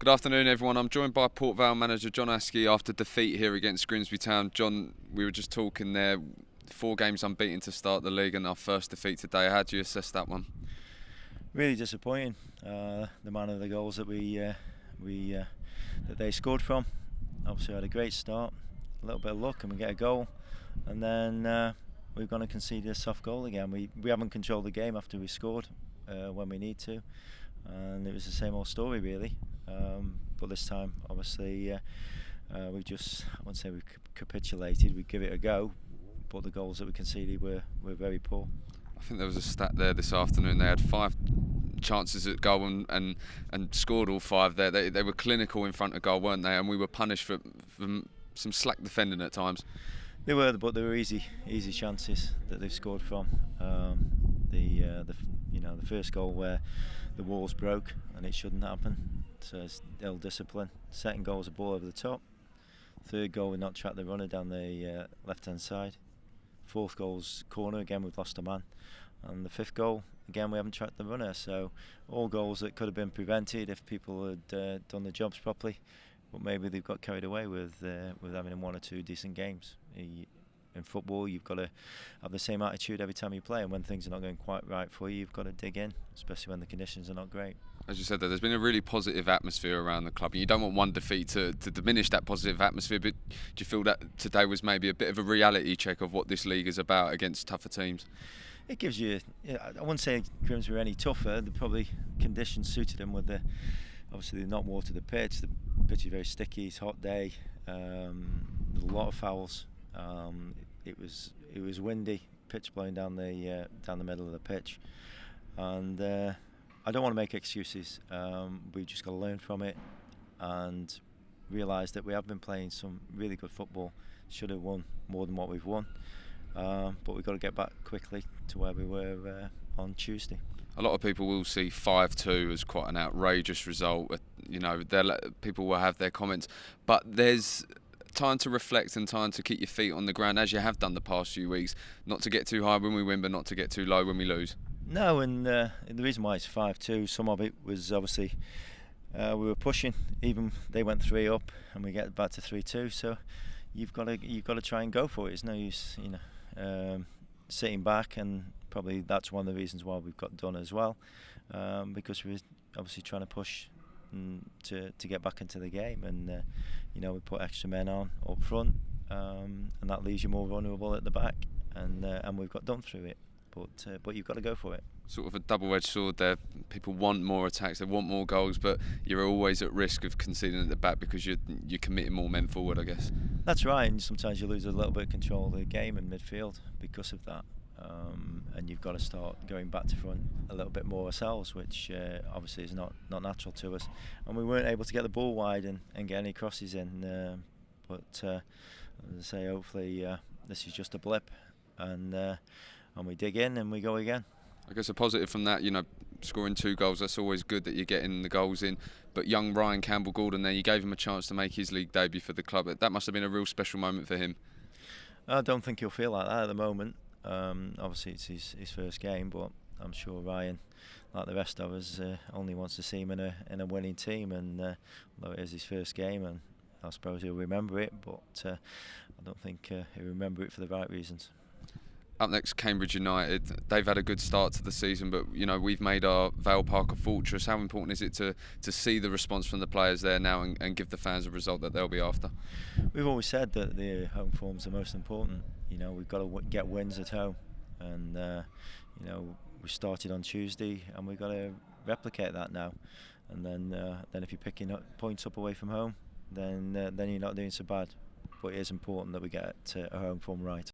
Good afternoon, everyone. I'm joined by Port Vale manager John Askey after defeat here against Grimsby Town. John, we were just talking there, 4 games unbeaten to start the league and our first defeat today. How do you assess that one? Really disappointing. The man of the goals that that they scored from. Obviously had a great start, a little bit of luck, and we get a goal, and then we're going to concede a soft goal again. We haven't controlled the game after we scored when we need to, and it was the same old story really. But this time, obviously, we just, I wouldn't say we capitulated. We give it a go, but the goals that we conceded were very poor. I think there was a stat there this afternoon. They had 5 chances at goal and scored all 5 there. They were clinical in front of goal, weren't they? And we were punished for some slack defending at times. They were, but they were easy chances that they've scored from. The first goal where the walls broke and it shouldn't happen. So it's ill discipline. Second goal was a ball over the top. Third goal, we not tracked the runner down the left-hand side. Fourth goal's corner, again we've lost a man. And the fifth goal, again we haven't tracked the runner. So all goals that could have been prevented if people had done the jobs properly. But maybe they've got carried away with having 1 or 2 decent games. In football, you've got to have the same attitude every time you play, and when things are not going quite right for you, you've got to dig in, especially when the conditions are not great. As you said, there's been a really positive atmosphere around the club, and you don't want one defeat to diminish that positive atmosphere, but do you feel that today was maybe a bit of a reality check of what this league is about against tougher teams? It gives you, I wouldn't say Grimsby were any tougher. The probably conditions suited them with obviously they've not watered the pitch. The pitch is very sticky, it's a hot day, there's a lot of fouls. It was windy, pitch blowing down the middle of the pitch, and I don't want to make excuses. We've just got to learn from it and realise that we have been playing some really good football. Should have won more than what we've won, but we've got to get back quickly to where we were on Tuesday. A lot of people will see 5-2 as quite an outrageous result. You know, people will have their comments, but there's time to reflect and time to keep your feet on the ground, as you have done the past few weeks. Not to get too high when we win, but not to get too low when we lose. No, and the reason why it's 5-2, some of it was obviously we were pushing. Even they went 3 up, and we get back to 3-2. So you've got to try and go for it. It's no use, sitting back, and probably that's one of the reasons why we've got done as well, because we're obviously trying to push to get back into the game, and we put extra men on up front, and that leaves you more vulnerable at the back, and we've got done through it. But you've got to go for it. Sort of a double-edged sword there. People want more attacks, they want more goals, but you're always at risk of conceding at the back because you're committing more men forward, I guess. That's right, and sometimes you lose a little bit of control of the game in midfield because of that. And you've got to start going back to front a little bit more ourselves, which obviously is not natural to us. And we weren't able to get the ball wide and get any crosses in. But as I say, hopefully this is just a blip, and we dig in and we go again. I guess a positive from that, scoring 2 goals, that's always good that you're getting the goals in. But young Ryan Campbell there, you gave him a chance to make his league debut for the club. That must have been a real special moment for him. I don't think he'll feel like that at the moment. Obviously it's his first game, but I'm sure Ryan, like the rest of us, only wants to see him in a winning team, and although it is his first game, and I suppose he'll remember it, but I don't think he'll remember it for the right reasons. Up next, Cambridge United. They've had a good start to the season, but we've made our Vale Park a fortress. How important is it to see the response from the players there now and give the fans a result that they'll be after? We've always said that the home form's the most important. We've got to get wins at home, and we started on Tuesday, and we've got to replicate that now. And then if you're picking up points up away from home, then you're not doing so bad. But it is important that we get a home form right.